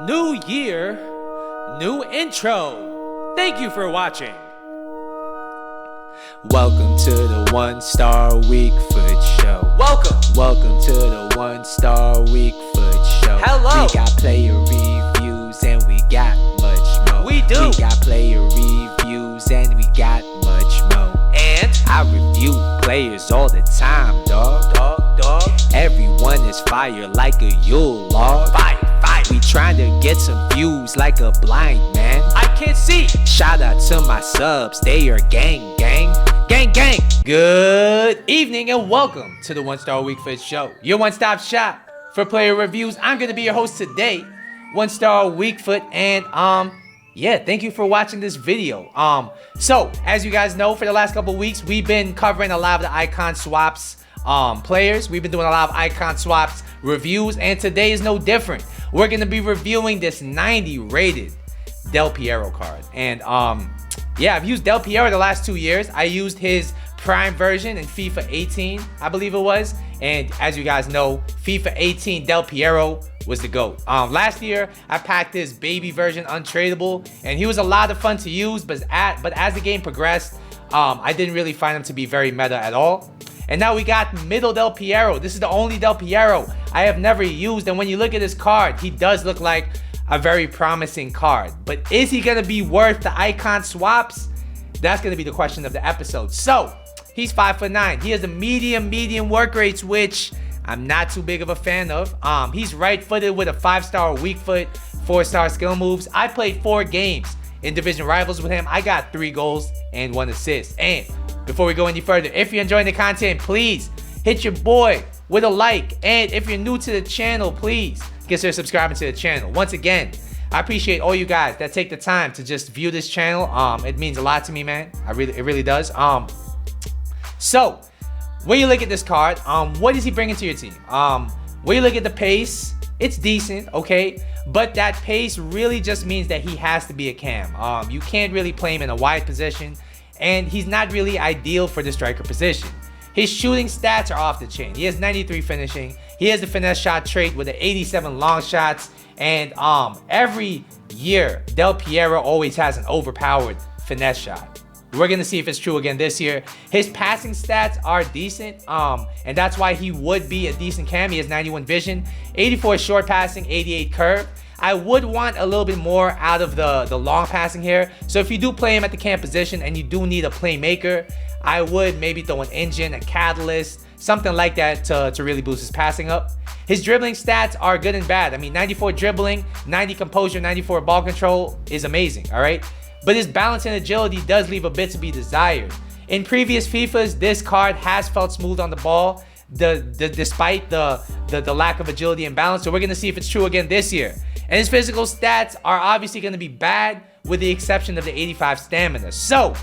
New year, new intro. Thank you for watching. Welcome to the One Star Week Foot Show. Welcome to the One Star Week Foot Show. Hello. We got player reviews and we got much more. We do. We got player reviews and we got much more. And I review players all the time, dog. Everyone is fire like a Yule log. Fire. We trying to get some views like a blind man. I can't see. Shout out to my subs, they are gang. Good evening and welcome to the One Star Week Fit Show, your one-stop shop for player reviews. I'm gonna be your host today, One Star Week Foot, and thank you for watching this video. So as you guys know, for the last couple weeks, we've been covering a lot of the icon swaps players. We've been doing a lot of icon swaps reviews, and today is no different. We're gonna be reviewing this 90 rated Del Piero card, and I've used Del Piero the last 2 years. I used his prime version in FIFA 18, I believe it was. And as you guys know, FIFA 18 Del Piero was the GOAT. Last year, I packed his baby version untradeable, and he was a lot of fun to use, but as the game progressed, I didn't really find him to be very meta at all. And now we got middle Del Piero. This is the only Del Piero I have never used, and when you look at his card, he does look like a very promising card. But is he gonna be worth the icon swaps? That's gonna be the question of the episode. So he's 5'9". He has a medium work rates, which I'm not too big of a fan of. He's right-footed with a 5-star weak foot, 4-star skill moves. I played 4 games in division rivals with him. I got 3 goals and 1 assist. And before we go any further, if you're enjoying the content, please hit your boy with a like. And if you're new to the channel, please consider subscribing to the channel. Once again, I appreciate all you guys that take the time to just view this channel. It means a lot to me, man. It really does. So when you look at this card, what is he bringing to your team? When you look at the pace, it's decent, okay, but that pace really just means that he has to be a cam. You can't really play him in a wide position, and he's not really ideal for the striker position. His shooting stats are off the chain. He has 93 finishing. He has the finesse shot trait with the 87 long shots. And every year, Del Piero always has an overpowered finesse shot. We're going to see if it's true again this year. His passing stats are decent, and that's why he would be a decent cam. He has 91 vision, 84 short passing, 88 curve. I would want a little bit more out of the long passing here. So if you do play him at the cam position and you do need a playmaker, I would maybe throw an engine, a catalyst, something like that to really boost his passing up. His dribbling stats are good and bad. I mean, 94 dribbling, 90 composure, 94 ball control is amazing, all right? But his balance and agility does leave a bit to be desired. In previous FIFAs, this card has felt smooth on the ball, despite the lack of agility and balance. So we're going to see if it's true again this year. And his physical stats are obviously going to be bad, with the exception of the 85 stamina. So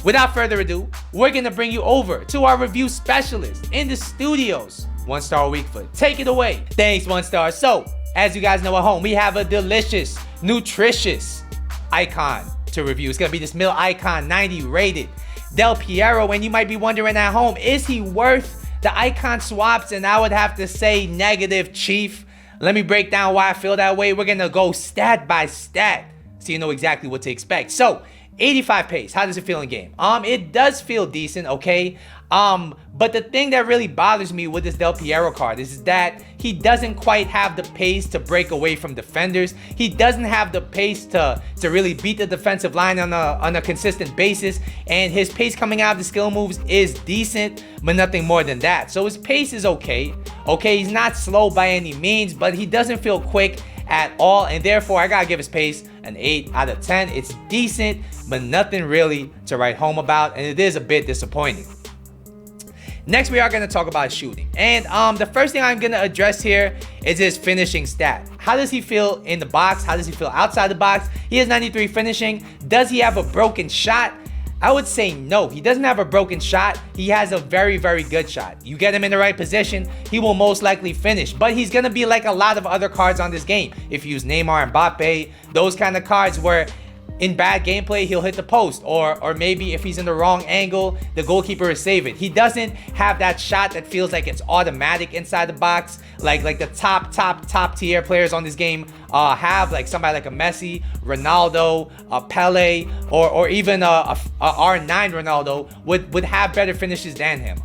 without further ado, we're going to bring you over to our review specialist in the studios, One Star Weak Foot. Take it away. Thanks, One Star. So as you guys know at home, we have a delicious, nutritious icon to review. It's going to be this mill icon 90 rated Del Piero. And you might be wondering at home, is he worth the icon swaps? And I would have to say negative, chief. Let me break down why I feel that way. We're going to go stat by stat so you know exactly what to expect. So 85 pace, how does it feel in game? It does feel decent, okay? But the thing that really bothers me with this Del Piero card is that he doesn't quite have the pace to break away from defenders. He doesn't have the pace to really beat the defensive line on a consistent basis. And his pace coming out of the skill moves is decent, but nothing more than that. So his pace is okay. Okay, he's not slow by any means, but he doesn't feel quick at all, and therefore I gotta give his pace an 8 out of 10. It's decent, but nothing really to write home about, and it is a bit disappointing. Next, we are going to talk about shooting, and the first thing I'm going to address here is his finishing stat. How does he feel in the box? How does he feel outside the box? He has 93 finishing. Does he have a broken shot? I would say no. He doesn't have a broken shot. He has a very good shot. You get him in the right position, he will most likely finish. But he's going to be like a lot of other cards on this game. If you use Neymar and Mbappe, those kind of cards where in bad gameplay, he'll hit the post, or maybe if he's in the wrong angle, the goalkeeper will save it. He doesn't have that shot that feels like it's automatic inside the box, like the top tier players on this game have, like somebody like a Messi, Ronaldo, a Pele, or even a R9 Ronaldo would have better finishes than him.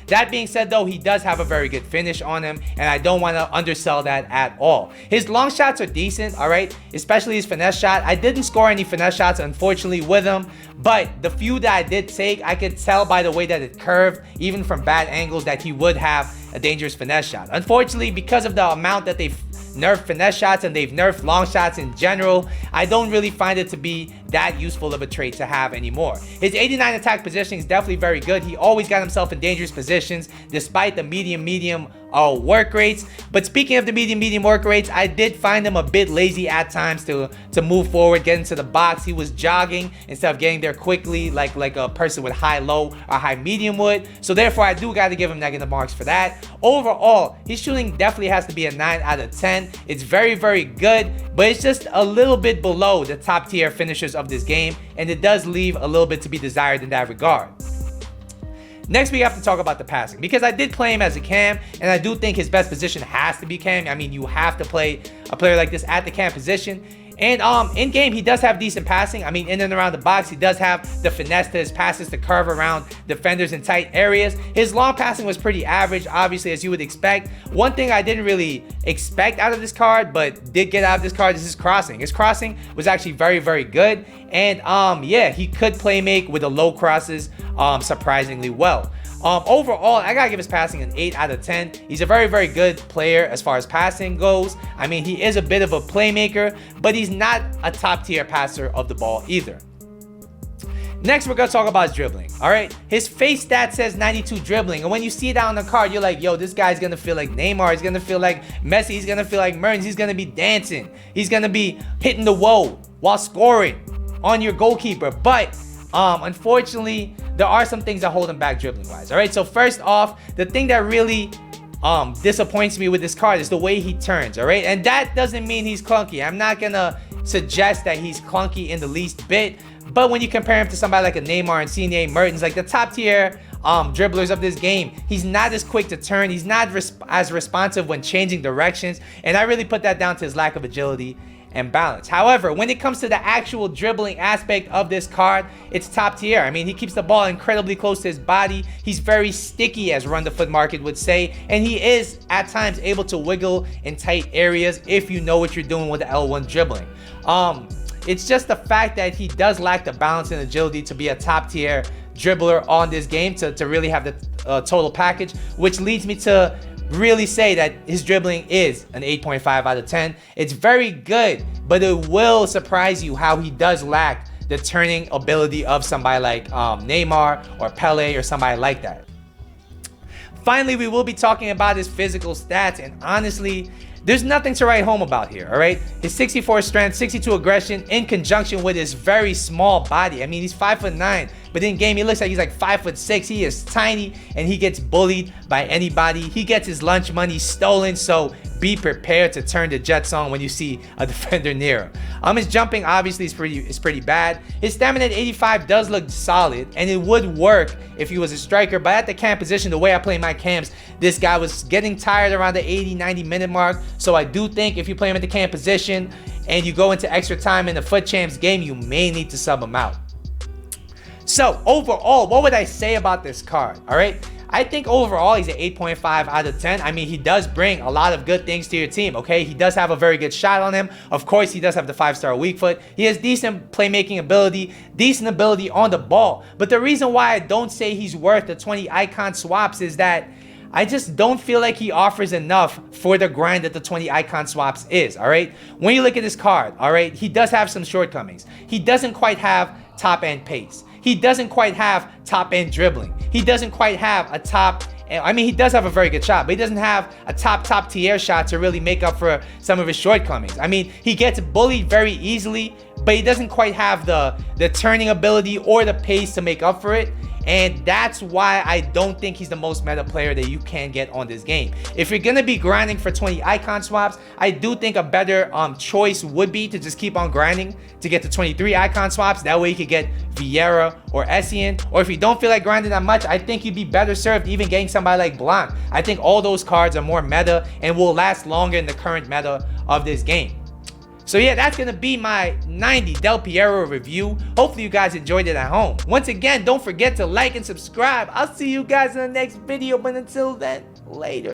That being said, though, he does have a very good finish on him, and I don't want to undersell that at all. His long shots are decent, all right, especially his finesse shot. I didn't score any finesse shots, unfortunately, with him, but the few that I did take, I could tell by the way that it curved, even from bad angles, that he would have a dangerous finesse shot. Unfortunately, because of the amount that they've nerfed finesse shots and they've nerfed long shots in general, I don't really find it to be that useful of a trait to have anymore. His 89 attack positioning is definitely very good. He always got himself in dangerous positions despite the medium work rates. But speaking of the medium work rates, I did find him a bit lazy at times to move forward, get into the box. He was jogging instead of getting there quickly like a person with high low or high medium would. So therefore, I do got to give him negative marks for that. Overall, his shooting definitely has to be a 9 out of 10. It's very good, but it's just a little bit below the top tier finishers of this game, and it does leave a little bit to be desired in that regard. Next, we have to talk about the passing, because I did play him as a cam, and I do think his best position has to be cam. I mean, you have to play a player like this at the cam position. And in game, he does have decent passing. I mean, in and around the box, he does have the finesse to his passes to curve around defenders in tight areas. His long passing was pretty average, obviously, as you would expect. One thing I didn't really expect out of this card, but did get out of this card, is his crossing. His crossing was actually very good. And yeah, he could play make with the low crosses surprisingly well. Overall, I gotta give his passing an 8 out of 10. He's a very good player as far as passing goes. I mean, he is a bit of a playmaker, but he's not a top tier passer of the ball either. Next, we're gonna talk about his dribbling. All right, his face stat says 92 dribbling, and when you see it out on the card, you're like, yo, this guy's gonna feel like Neymar. He's gonna feel like Messi. He's gonna feel like Mertens. He's gonna be dancing. He's gonna be hitting the whoa while scoring on your goalkeeper. But unfortunately, there are some things that hold him back dribbling wise. All right, so first off, the thing that really disappoints me with this card is the way he turns. All right, and that doesn't mean he's clunky. I'm not gonna suggest that he's clunky in the least bit, but when you compare him to somebody like a Neymar, Insigne, Mertens, like the top tier dribblers of this game, he's not as quick to turn. He's not as responsive when changing directions, and I really put that down to his lack of agility and balance. However, when it comes to the actual dribbling aspect of this card, it's top tier. I mean, he keeps the ball incredibly close to his body. He's very sticky, as Run the Foot Market would say, and he is at times able to wiggle in tight areas if you know what you're doing with the L1 dribbling. It's just the fact that he does lack the balance and agility to be a top tier dribbler on this game, to really have the total package, which leads me to really say that his dribbling is an 8.5 out of 10. It's very good, but it will surprise you how he does lack the turning ability of somebody like Neymar or Pele or somebody like that. Finally, we will be talking about his physical stats, and honestly, there's nothing to write home about here, all right? His 64 strength, 62 aggression, in conjunction with his very small body. I mean, he's 5'9", but in game, he looks like he's like 5'6". He is tiny, and he gets bullied by anybody. He gets his lunch money stolen, so be prepared to turn the Jets on when you see a defender near him. His jumping obviously is pretty bad. His stamina at 85 does look solid, and it would work if he was a striker, but at the cam position, the way I play my cams, this guy was getting tired around the 80-90 minute mark. So I do think if you play him at the cam position and you go into extra time in the Foot Champs game, you may need to sub him out. So overall, what would I say about this card? All right, I think overall he's an 8.5 out of 10. I mean, he does bring a lot of good things to your team, okay? He does have a very good shot on him. Of course, he does have the 5-star weak foot. He has decent playmaking ability, decent ability on the ball. But the reason why I don't say he's worth the 20 icon swaps is that I just don't feel like he offers enough for the grind that the 20 icon swaps is, all right? When you look at this card, all right, he does have some shortcomings. He doesn't quite have top-end pace. He doesn't quite have top-end dribbling. He doesn't quite have a top, I mean, he does have a very good shot, but he doesn't have a top tier shot to really make up for some of his shortcomings. I mean, he gets bullied very easily, but he doesn't quite have the turning ability or the pace to make up for it. And that's why I don't think he's the most meta player that you can get on this game. If you're gonna be grinding for 20 icon swaps, I do think a better choice would be to just keep on grinding to get to 23 icon swaps. That way you could get Vieira or Essien. Or if you don't feel like grinding that much, I think you'd be better served even getting somebody like Blanc. I think all those cards are more meta and will last longer in the current meta of this game. So yeah, that's gonna be my 90 Del Piero review. Hopefully you guys enjoyed it at home. Once again, don't forget to like and subscribe. I'll see you guys in the next video, but until then, later.